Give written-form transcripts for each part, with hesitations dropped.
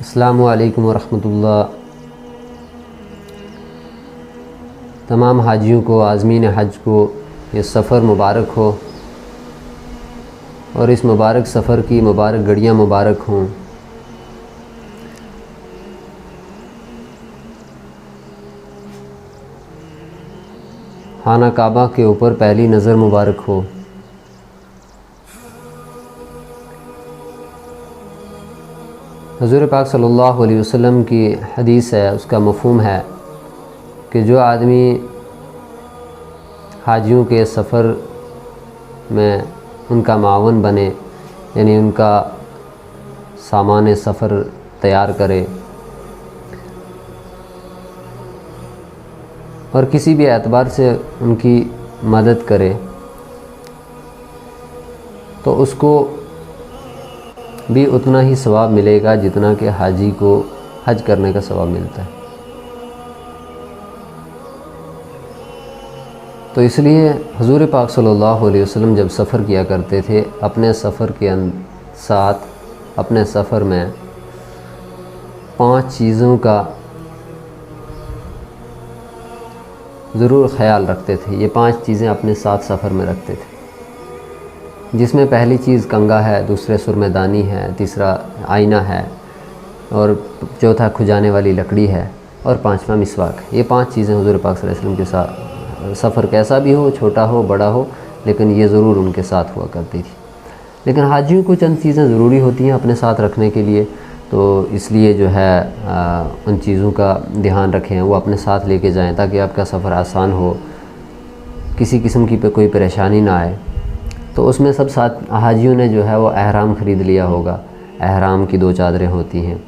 अस्सलामु अलैकुम वरहमतुल्लाह। तमाम हाजियों को, आज़मीन हज को ये सफ़र मुबारक हो और इस मुबारक सफ़र की मुबारक घड़ियाँ मुबारक हों। खाना काबा के ऊपर पहली नज़र मुबारक हो। हुज़ूर पाक सल्लल्लाहु अलैहि वसल्लम की हदीस है, उसका मफ़हूम है कि जो आदमी हाजियों के सफ़र में उनका मावन बने, यानी उनका सामान सफ़र तैयार करे और किसी भी एतबार से उनकी मदद करे, तो उसको भी उतना ही सवाब मिलेगा जितना कि हाजी को हज करने का सवाब मिलता है। तो इसलिए हुज़ूर पाक सल्लल्लाहु अलैहि वसल्लम जब सफ़र किया करते थे, अपने सफ़र के साथ अपने सफ़र में 5 चीज़ों का ज़रूर ख़याल रखते थे। ये 5 चीज़ें अपने साथ सफ़र में रखते थे, जिसमें पहली चीज़ कंघा है, दूसरे सुरमेदानी है, तीसरा आईना है और चौथा खुजाने वाली लकड़ी है और 5वां मिसवाक है। ये 5 चीज़ें हुज़ूर पाक सल्लल्लाहु अलैहि वसल्लम के साथ, सफ़र कैसा भी हो, छोटा हो बड़ा हो, लेकिन ये ज़रूर उनके साथ हुआ करती थी। लेकिन हाजियों को चंद चीज़ें ज़रूरी होती हैं अपने साथ रखने के लिए, तो इसलिए जो है उन चीज़ों का ध्यान रखें, वो अपने साथ लेके जाएं ताकि आपका सफ़र आसान हो, किसी किस्म की कोई परेशानी ना आए। तो उसमें सब साथ हाजियों ने जो है वो एहराम ख़रीद लिया होगा। एहराम की 2 चादरें होती हैं,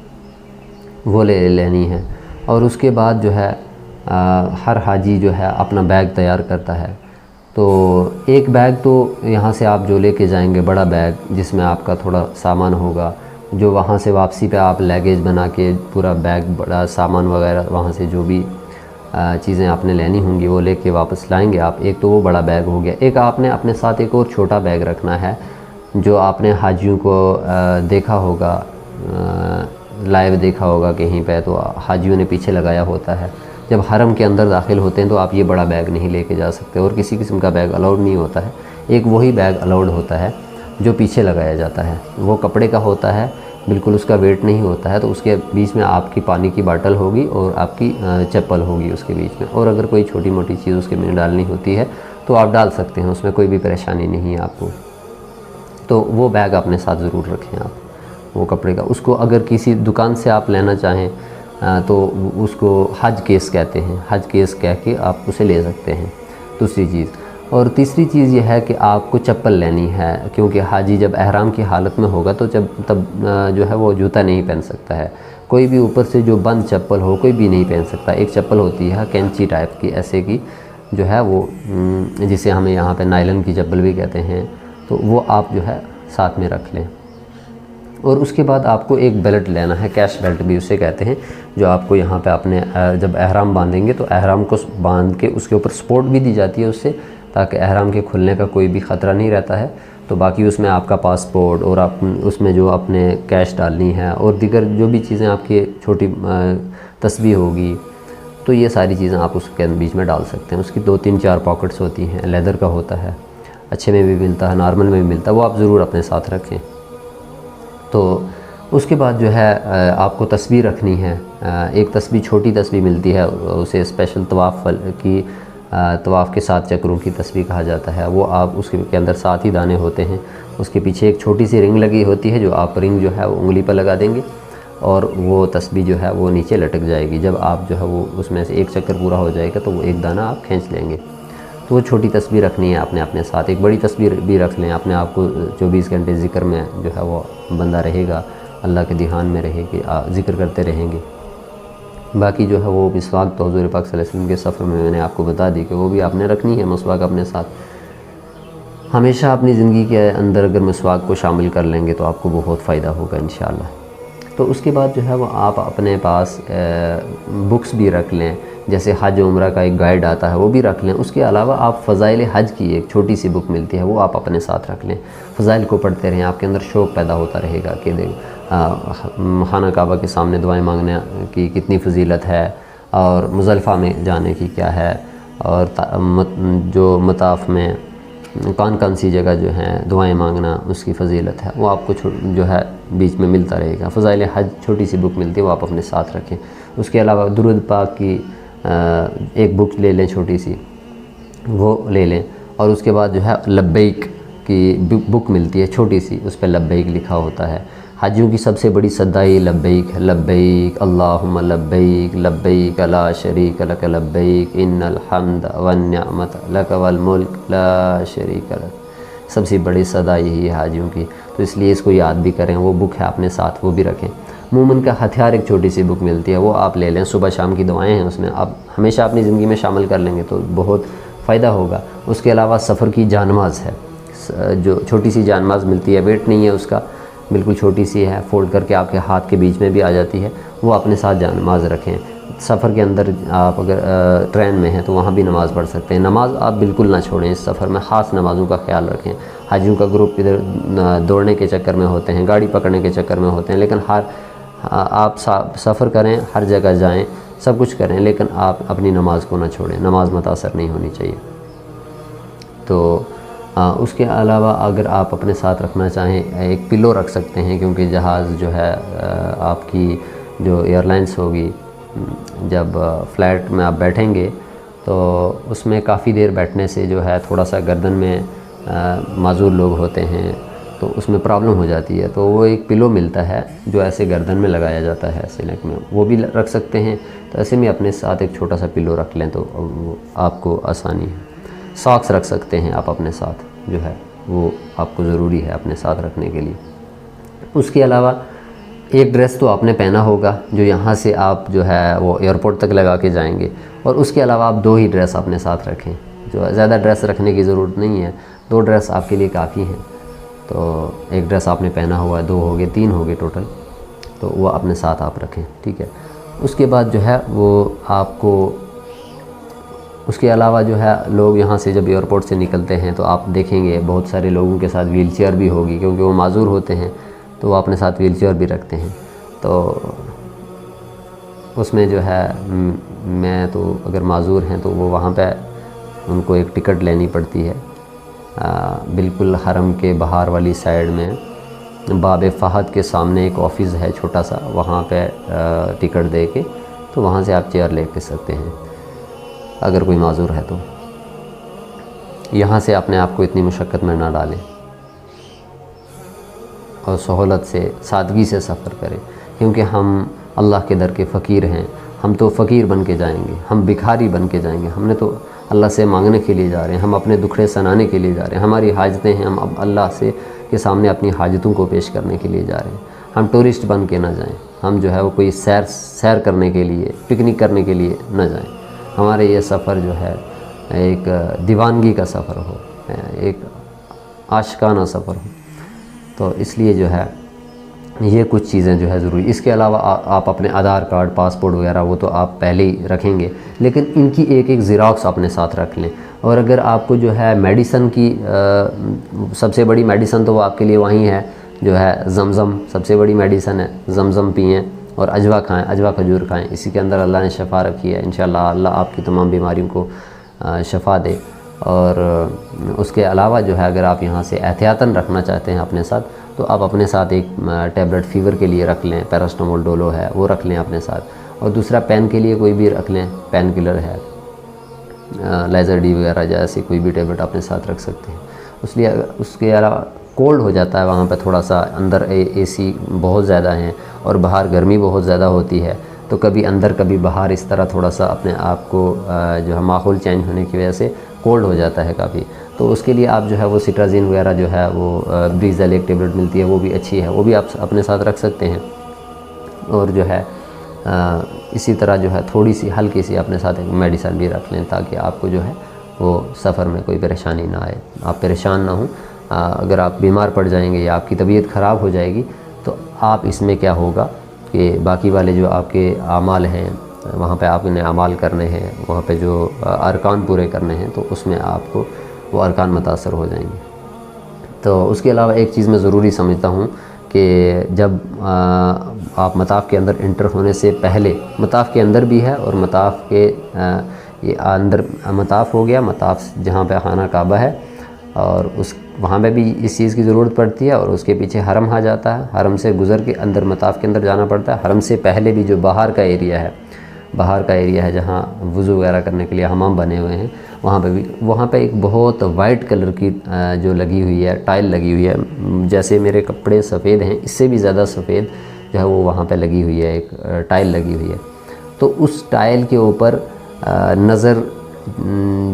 वो ले लेनी है। और उसके बाद जो है हर हाजी जो है अपना बैग तैयार करता है। तो एक बैग तो यहाँ से आप जो लेके जाएंगे, बड़ा बैग जिसमें आपका थोड़ा सामान होगा, जो वहाँ से वापसी पे आप लगेज बना के पूरा बैग, बड़ा सामान वगैरह वहाँ से जो भी चीज़ें आपने लेनी होंगी वो लेके वापस लाएंगे आप। एक तो वो बड़ा बैग हो गया। एक आपने अपने साथ एक और छोटा बैग रखना है, जो आपने हाजियों को देखा होगा, लाइव देखा होगा कहीं पे, तो हाजियों ने पीछे लगाया होता है। जब हरम के अंदर दाखिल होते हैं तो आप ये बड़ा बैग नहीं लेके जा सकते और किसी किस्म का बैग अलाउड नहीं होता है। एक वही बैग अलाउड होता है जो पीछे लगाया जाता है, वो कपड़े का होता है, बिल्कुल उसका वेट नहीं होता है। तो उसके बीच में आपकी पानी की बाटल होगी और आपकी चप्पल होगी उसके बीच में, और अगर कोई छोटी मोटी चीज़ उसके में डालनी होती है तो आप डाल सकते हैं, उसमें कोई भी परेशानी नहीं है आपको। तो वो बैग अपने साथ ज़रूर रखें आप, वो कपड़े का। उसको अगर किसी दुकान से आप लेना चाहें तो उसको हज केस कहते हैं, हज केस कह के आप उसे ले सकते हैं। दूसरी चीज़, और तीसरी चीज़ ये है कि आपको चप्पल लेनी है, क्योंकि हाजी जब एहराम की हालत में होगा तो तब जो है वो जूता नहीं पहन सकता है। कोई भी ऊपर से जो बंद चप्पल हो कोई भी नहीं पहन सकता। एक चप्पल होती है कैंची टाइप की, ऐसे की, जो है वो जिसे हमें यहाँ पे नायलन की चप्पल भी कहते हैं, तो वो आप जो है साथ में रख लें। और उसके बाद आपको एक बेल्ट लेना है, कैश बेल्ट भी उसे कहते हैं, जो आपको यहाँ पे अपने जब एहराम बांधेंगे तो एहराम को बांध के उसके ऊपर सपोर्ट भी दी जाती है उससे, ताकि एहराम के खुलने का कोई भी ख़तरा नहीं रहता है। तो बाकी उसमें आपका पासपोर्ट और आप उसमें जो अपने कैश डालनी है और दीगर जो भी चीज़ें आपकी छोटी तस्बीह होगी, तो ये सारी चीज़ें आप उसके बीच में डाल सकते हैं। उसकी 2 3 4 पॉकेट्स होती हैं, लेदर का होता है, अच्छे में भी मिलता है, नॉर्मल में भी मिलता है, वो आप ज़रूर अपने साथ रखें। तो उसके बाद जो है आपको तस्बीह रखनी है। एक तस्बीह, छोटी तस्बीह मिलती है, उसे स्पेशल तवाफ़ के 7 चक्रों की तस्बीह कहा जाता है। वो आप उसके अंदर 7 ही दाने होते हैं, उसके पीछे एक छोटी सी रिंग लगी होती है, जो आप रिंग जो है वो उंगली पर लगा देंगे और वो तस्बीह जो है वो नीचे लटक जाएगी। जब आप जो है वो उसमें से एक चक्कर पूरा हो जाएगा तो वो एक दाना आप खींच लेंगे। तो वो छोटी तस्बीह रखनी है आपने अपने साथ। एक बड़ी तस्बीह भी रख लें अपने आप को, 24 घंटे ज़िक्र में जो है वो बंदा रहेगा, अल्लाह के ध्यान में रहेगी, ज़िक्र करते रहेंगे। बाकी जो है वो मिसवाक तो हुज़ूर पाक सल्लल्लाहु अलैहि वसल्लम के सफ़र में मैंने आपको बता दी कि वो भी आपने रखनी है। मिसवाक अपने साथ हमेशा अपनी ज़िंदगी के अंदर अगर मिसवाक को शामिल कर लेंगे तो आपको बहुत फ़ायदा होगा इंशाअल्लाह। तो उसके बाद जो है वो आप अपने पास बुक्स भी रख लें, जैसे हज उम्रा का एक गाइड आता है वो भी रख लें। उसके अलावा आप फ़ज़ाइल हज की एक छोटी सी बुक मिलती है वो आप अपने साथ रख लें। फ़ज़ाइल को पढ़ते रहें, आपके अंदर शौक़ पैदा होता रहेगा कि खाना काबा के सामने दुआएं मांगने की कितनी फ़जीलत है, और मुज़दलिफ़ा में जाने की क्या है, और जो मताफ़ में कौन कौन सी जगह जो है दुआएं मांगना उसकी फ़जीलत है, वो आपको जो है बीच में मिलता रहेगा। फ़ज़ाइल हज छोटी सी बुक मिलती है वो आप अपने साथ रखें। उसके अलावा दुरूद पाक की एक बुक ले लें छोटी सी, वो ले लें। और उसके बाद जो है लब्बैक की बुक मिलती है छोटी सी, उस पर लब्बैक लिखा होता है। हाजियों की सबसे बड़ी सदा ही लब्बैक है, लब्बैक अल्लाहुम्मा लब्बैक लब्बैक ला शरीक लक लब्बैक इन्नल हम्द वन निअमत लक वल मुल्क ला शरीक लक। सबसे बड़ी सदा यही है हाजियों की, तो इसलिए इसको याद भी करें। वो बुक है अपने साथ, वो भी रखें। मोमिन का हथियार एक छोटी सी बुक मिलती है, वो आप ले लें। सुबह शाम की दुआएं हैं उसमें, आप हमेशा अपनी ज़िंदगी में शामिल कर लेंगे तो बहुत फ़ायदा होगा। उसके अलावा सफ़र की जानमाज़ है, जो छोटी सी जानमाज़ मिलती है, वेट नहीं है उसका, बिल्कुल छोटी सी है, फ़ोल्ड करके आपके हाथ के बीच में भी आ जाती है, वो अपने साथ जानमाज़ रखें। सफ़र के अंदर आप अगर ट्रेन में हैं तो वहाँ भी नमाज़ पढ़ सकते हैं। नमाज़ आप बिल्कुल ना छोड़ें इस सफ़र में, ख़ास नमाज़ों का ख्याल रखें। हाजियों का ग्रुप इधर दौड़ने के चक्कर में होते हैं, गाड़ी पकड़ने के चक्कर में होते हैं, लेकिन आप सफ़र करें, हर जगह जाएं, सब कुछ करें, लेकिन आप अपनी नमाज़ को ना छोड़ें। नमाज़ मुतासर नहीं होनी चाहिए। तो उसके अलावा अगर आप अपने साथ रखना चाहें एक पिलो रख सकते हैं, क्योंकि जहाज़ जो है आपकी जो एयरलाइंस होगी, जब फ़्लाइट में आप बैठेंगे तो उसमें काफ़ी देर बैठने से जो है थोड़ा सा गर्दन में माजूर लोग होते हैं तो उसमें प्रॉब्लम हो जाती है। तो वो एक पिलो मिलता है जो ऐसे गर्दन में लगाया जाता है, ऐसे नेक में, वो भी रख सकते हैं। तो ऐसे में अपने साथ एक छोटा सा पिलो रख लें तो आपको आसानी है। सॉक्स रख सकते हैं आप अपने साथ, जो है वो आपको ज़रूरी है अपने साथ रखने के लिए। उसके अलावा एक ड्रेस तो आपने पहना होगा जो यहाँ से आप जो है वो एयरपोर्ट तक लगा के जाएंगे, और उसके अलावा आप 2 ही ड्रेस अपने साथ रखें। जो ज़्यादा ड्रेस रखने की ज़रूरत नहीं है, 2 ड्रेस आपके लिए काफ़ी हैं। तो एक ड्रेस आपने पहना हुआ है, 2 हो गए, 3 हो गए टोटल, तो वो अपने साथ आप रखें, ठीक है। उसके बाद जो है वो आपको, उसके अलावा जो है लोग यहाँ से जब एयरपोर्ट से निकलते हैं तो आप देखेंगे बहुत सारे लोगों के साथ व्हील चेयर भी होगी, क्योंकि वो माजूर होते हैं तो वो अपने साथ व्हील चेयर भी रखते हैं। तो उसमें जो है मैं तो अगर माजूर हैं तो वो वहाँ पे उनको एक टिकट लेनी पड़ती है। बिल्कुल हरम के बाहर वाली साइड में बाब फ़हद के सामने एक ऑफ़िस है छोटा सा, वहाँ पे टिकट दे के तो वहाँ से आप चेयर ले सकते हैं अगर कोई माजूर है तो। यहाँ से अपने आप को इतनी मुशक्क़त में ना डालें और सहूलत से, सादगी से सफ़र करें, क्योंकि हम अल्लाह के दर के फ़कीर हैं। हम तो फ़कीर बन के जाएंगे, हम भिखारी बन के जाएंगे। हमने तो अल्लाह से मांगने के लिए जा रहे हैं, हम अपने दुखड़े सनाने के लिए जा रहे हैं। हमारी हाजतें हैं, हम अब अल्लाह से के सामने अपनी हाजतों को पेश करने के लिए जा रहे हैं। हम टूरिस्ट बन के ना जाएं, हम जो है वो कोई सैर करने के लिए, पिकनिक करने के लिए ना जाएं। हमारे ये सफ़र जो है एक दीवानगी का सफ़र हो, एक आशिकाना सफ़र हो। तो इसलिए जो है ये कुछ चीज़ें जो है ज़रूरी। इसके अलावा आप अपने आधार कार्ड, पासपोर्ट वगैरह वो तो आप पहले ही रखेंगे, लेकिन इनकी एक एक ज़िराक्स अपने साथ रख लें। और अगर आपको जो है मेडिसन की सबसे बड़ी मेडिसन तो वो आपके लिए वहीं है, जो है ज़मज़म सबसे बड़ी मेडिसन है। ज़मज़म पिएँ और अजवा खाएँ, अजवा खजूर खाएँ, इसी के अंदर अल्लाह ने शफ़ा रखी है। इंशाअल्लाह अल्लाह आपकी तमाम बीमारियों को शफ़ा दे। और उसके अलावा जो है अगर आप यहाँ से एहतियातन रखना चाहते हैं अपने साथ, तो आप अपने साथ एक टैबलेट फ़ीवर के लिए रख लें, पैरास्टामोल डोलो है वो रख लें अपने साथ। और दूसरा पेन के लिए कोई भी रख लें, पेन किलर है, लेज़र डी वगैरह जैसे कोई भी टैबलेट अपने साथ रख सकते हैं। इसलिए उसके अलावा कोल्ड हो जाता है वहाँ पे थोड़ा सा, अंदर एसी बहुत ज़्यादा हैं और बाहर गर्मी बहुत ज़्यादा होती है, तो कभी अंदर कभी बाहर इस तरह थोड़ा सा अपने आप को जो है माहौल चेंज होने की वजह से कोल्ड हो जाता है काफ़ी। तो उसके लिए आप जो है वो सिट्राज़िन वगैरह जो है वो ब्रीज़ल एक टेबलेट मिलती है, वो भी अच्छी है, वो भी आप अपने साथ रख सकते हैं। और जो है इसी तरह जो है थोड़ी सी हल्की सी अपने साथ एक मेडिसिन भी रख लें, ताकि आपको जो है वो सफ़र में कोई परेशानी ना आए, आप परेशान ना हों। अगर आप बीमार पड़ जाएंगे या आपकी तबीयत ख़राब हो जाएगी तो आप इसमें क्या होगा कि बाकी वाले जो आपके आमाल हैं, वहाँ पे आपने अमाल करने हैं, वहाँ पे जो अरकान पूरे करने हैं, तो उसमें आपको वो अरकान मुतासर हो जाएंगे। तो उसके अलावा एक चीज़ मैं ज़रूरी समझता हूँ कि जब आप मताफ़ के अंदर इंटर होने से पहले, मताफ़ के अंदर भी है और मताफ़ के ये अंदर मताफ़ हो गया, मताफ़ जहाँ पे खाना काबा है, और उस वहाँ पे भी इस चीज़ की ज़रूरत पड़ती है, और उसके पीछे हरम आ जाता है। हरम से गुज़र के अंदर मताफ़ के अंदर जाना पड़ता है। हरम से पहले भी जो बाहर का एरिया है, जहाँ वज़ू वगैरह करने के लिए हमाम बने हुए हैं, वहाँ पे एक बहुत वाइट कलर की जो लगी हुई है, टाइल लगी हुई है। जैसे मेरे कपड़े सफ़ेद हैं, इससे भी ज़्यादा सफ़ेद जो है वो वहाँ पे लगी हुई है, एक टाइल लगी हुई है। तो उस टाइल के ऊपर नज़र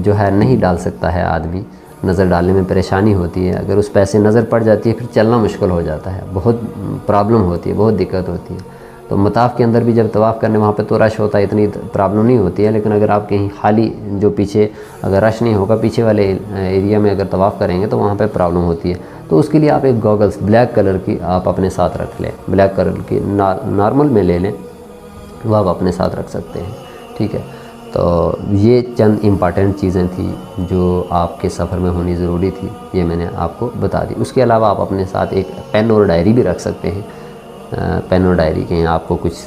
जो है नहीं डाल सकता है आदमी, नज़र डालने में परेशानी होती है। अगर उस पैसे नज़र पड़ जाती है फिर चलना मुश्किल हो जाता है, बहुत प्रॉब्लम होती है, बहुत दिक्कत होती है। तो मताफ़ के अंदर भी जब तवाफ़ करने वहाँ पे तो रश होता है, इतनी प्रॉब्लम नहीं होती है। लेकिन अगर आप कहीं खाली, जो पीछे अगर रश नहीं होगा, पीछे वाले एरिया में अगर तवाफ़ करेंगे तो वहाँ पे प्रॉब्लम होती है। तो उसके लिए आप एक गॉगल्स ब्लैक कलर की आप अपने साथ रख लें, ब्लैक कलर की नॉर्मल में ले लें, वो आप अपने साथ रख सकते हैं, ठीक है। तो ये चंद इम्पॉर्टेंट चीज़ें थी जो आपके सफ़र में होनी ज़रूरी थी, ये मैंने आपको बता दी। उसके अलावा आप अपने साथ एक पेन और डायरी भी रख सकते हैं। पेन और डायरी के आपको कुछ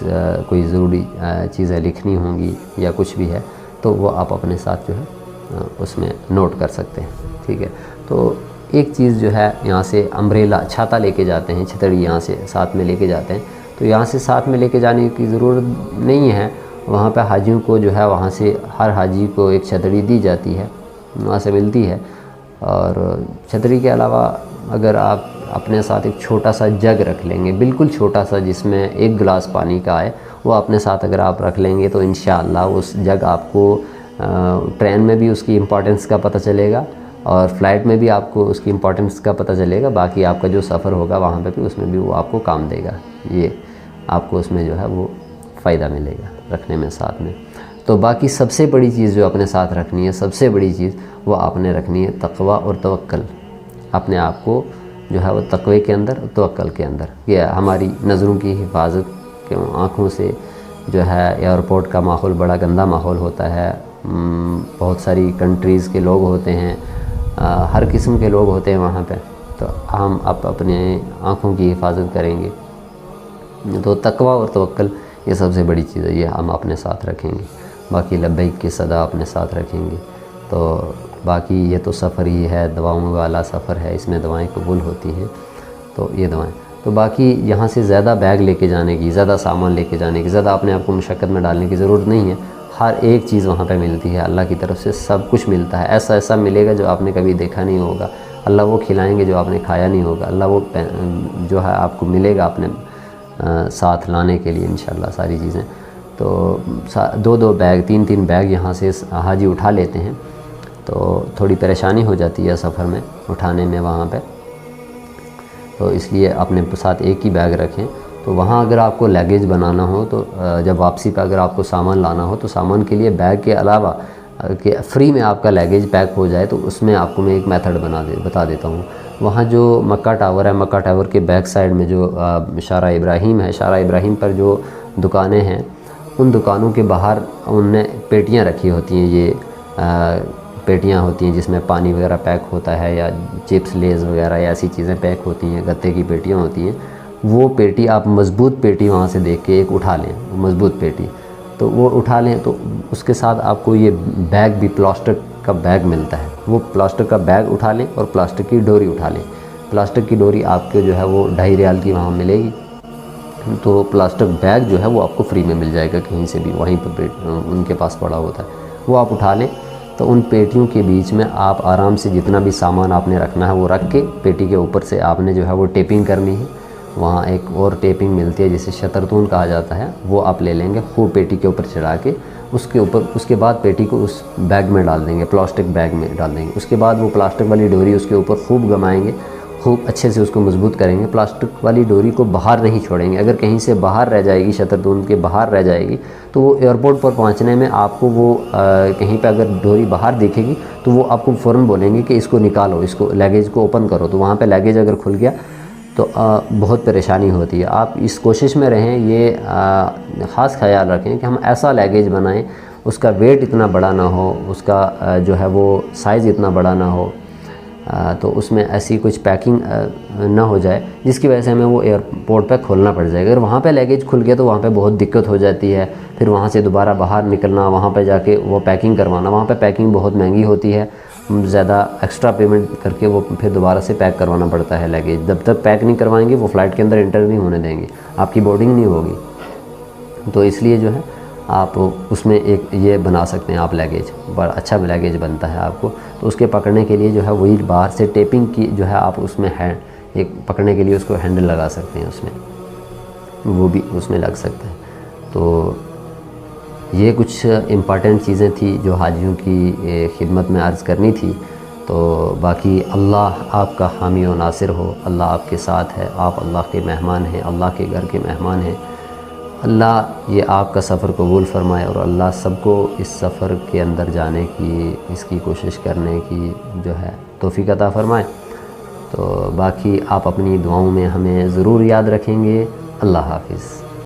कोई ज़रूरी चीज़ें लिखनी होंगी या कुछ भी है तो वो आप अपने साथ जो है उसमें नोट कर सकते हैं, ठीक है। तो एक चीज़ जो है, यहाँ से अम्ब्रेला, छाता लेके जाते हैं, छतरी यहाँ से साथ में लेके जाते हैं। तो यहाँ से साथ में लेके जाने की ज़रूरत नहीं है। वहाँ पे हाजियों को जो है, वहाँ से हर हाजी को एक छतरी दी जाती है, वहाँ से मिलती है। और छतरी के अलावा अगर आप अपने साथ एक छोटा सा जग रख लेंगे, बिल्कुल छोटा सा, जिसमें 1 गिलास पानी का आए, वो अपने साथ अगर आप रख लेंगे तो इंशाअल्लाह उस जग आपको ट्रेन में भी उसकी इम्पोर्टेंस का पता चलेगा और फ़्लाइट में भी आपको उसकी इम्पोर्टेंस का पता चलेगा। बाकी आपका जो सफ़र होगा वहाँ पे भी, उसमें भी वो आपको काम देगा। ये आपको उसमें जो है वो फ़ायदा मिलेगा रखने में साथ में। तो बाकी सबसे बड़ी चीज़ जो अपने साथ रखनी है, सबसे बड़ी चीज़ वो आपने रखनी है तक़वा और तवक्कल। अपने आप को जो है वो तक़वे के अंदर, तवक्कल के अंदर, ये हमारी नज़रों की हिफाजत, क्यों आँखों से जो है, एयरपोर्ट का माहौल बड़ा गंदा माहौल होता है, बहुत सारी कंट्रीज़ के लोग होते हैं, हर किस्म के लोग होते हैं वहाँ पे। तो हम अपने आँखों की हिफाजत करेंगे। तो तक़वा और तवक्कल ये सबसे बड़ी चीज़ है, ये हम अपने साथ रखेंगे। बाकी लब्बैक की सदा अपने साथ रखेंगे। तो बाकी ये तो सफ़र ही है, दवाओं वाला सफ़र है, इसमें दवाएं कबूल होती हैं। तो ये दवाएं, तो बाकी यहाँ से ज़्यादा बैग लेके जाने की, ज़्यादा सामान लेके जाने की, ज़्यादा अपने आप को मुशक्क़त में डालने की ज़रूरत नहीं है। हर एक चीज़ वहाँ पे मिलती है, अल्लाह की तरफ से सब कुछ मिलता है। ऐसा ऐसा मिलेगा जो आपने कभी देखा नहीं होगा। अल्लाह वो खिलाएँगे जो आपने खाया नहीं होगा। अल्लाह वो जो है आपको मिलेगा अपने साथ लाने के लिए इंशाअल्लाह सारी चीज़ें। तो 2-2 बैग, 3-3 बैग यहाँ से हाजी उठा लेते हैं। तो थोड़ी परेशानी हो जाती है सफ़र में उठाने में वहाँ पे, तो इसलिए अपने साथ एक ही बैग रखें। तो वहाँ अगर आपको लगेज बनाना हो, तो जब वापसी पे अगर आपको सामान लाना हो, तो सामान के लिए बैग के अलावा कि फ्री में आपका लगेज पैक हो जाए, तो उसमें आपको मैं एक मेथड बता देता हूँ। वहाँ जो मक्का टावर है, मक्का टावर के बैक साइड में जो शारा इब्राहिम है, शारा इब्राहिम पर जो दुकानें हैं, उन दुकानों के बाहर उनने पेटियाँ रखी होती हैं। ये पेटियाँ होती हैं जिसमें पानी वगैरह पैक होता है, या चिप्स लेज़ वगैरह या ऐसी चीज़ें पैक होती हैं, गत्ते की पेटियाँ होती हैं। वो पेटी आप मज़बूत पेटी वहाँ से देख के एक उठा लें, मज़बूत पेटी, तो वो उठा लें। तो उसके साथ आपको ये बैग भी, प्लास्टिक का बैग मिलता है, वो प्लास्टिक का बैग उठा लें और प्लास्टिक की डोरी उठा लें। प्लास्टिक की डोरी आपको जो है वो 2.5 रियाल की वहाँ मिलेगी। तो प्लास्टिक बैग जो है वो आपको फ्री में मिल जाएगा कहीं से भी, वहीं पर उनके पास पड़ा होता है, वो आप उठा लें। तो उन पेटियों के बीच में आप आराम से जितना भी सामान आपने रखना है वो रख के, पेटी के ऊपर से आपने जो है वो टेपिंग करनी है। वहाँ एक और टेपिंग मिलती है जिसे शतरतून कहा जाता है, वो आप ले लेंगे, खूब पेटी के ऊपर चढ़ा के उसके ऊपर, उसके बाद पेटी को उस बैग में डाल देंगे, प्लास्टिक बैग में डाल देंगे। उसके बाद वो प्लास्टिक वाली डोरी उसके ऊपर खूब घुमाएंगे, खूब अच्छे से उसको मजबूत करेंगे। प्लास्टिक वाली डोरी को बाहर नहीं छोड़ेंगे। अगर कहीं से बाहर रह जाएगी, शतरतून के बाहर रह जाएगी, तो वो एयरपोर्ट पर पहुंचने में आपको वो कहीं पे अगर डोरी बाहर दिखेगी तो वो आपको फ़ौरन बोलेंगे कि इसको निकालो, इसको लगेज को ओपन करो। तो वहाँ पे लगेज अगर खुल गया तो बहुत परेशानी होती है। आप इस कोशिश में रहें, ये ख़ास ख्याल रखें कि हम ऐसा लगेज बनाएं उसका वेट इतना बड़ा ना हो, उसका जो है वो साइज़ इतना बड़ा ना हो, तो उसमें ऐसी कुछ पैकिंग ना हो जाए जिसकी वजह से हमें वो एयरपोर्ट पे खोलना पड़ जाएगा। अगर वहाँ पे लगेज खुल गया तो वहाँ पे बहुत दिक्कत हो जाती है, फिर वहाँ से दोबारा बाहर निकलना, वहाँ पे जाके वो पैकिंग करवाना, वहाँ पे पैकिंग बहुत महंगी होती है, ज़्यादा एक्स्ट्रा पेमेंट करके वो फिर दोबारा से पैक करवाना पड़ता है लगेज। जब तक पैक नहीं करवाएंगे वो फ़्लाइट के अंदर एंटर नहीं होने देंगे, आपकी बोर्डिंग नहीं होगी। तो इसलिए जो है आप उसमें एक ये बना सकते हैं आप लगेज, बड़ा अच्छा लगेज बनता है आपको। तो उसके पकड़ने के लिए जो है वही बाहर से टेपिंग की जो है आप उसमें हैंड एक पकड़ने के लिए उसको हैंडल लगा सकते हैं, उसमें वो भी उसमें लग सकता है। तो ये कुछ इम्पॉर्टेंट चीज़ें थी जो हाजियों की खिदमत में अर्ज़ करनी थी। तो बाकी अल्लाह आपका हामी और नासिर हो, अल्लाह आपके साथ है, आप अल्लाह के मेहमान हैं, अल्लाह के घर के मेहमान हैं। अल्लाह ये आपका सफ़र कबूल फ़रमाए और अल्लाह सबको इस सफ़र के अंदर जाने की, इसकी कोशिश करने की जो है तौफ़ीक़ अता फ़रमाए। तो बाकी आप अपनी दुआओं में हमें ज़रूर याद रखेंगे। अल्लाह हाफ़िज़।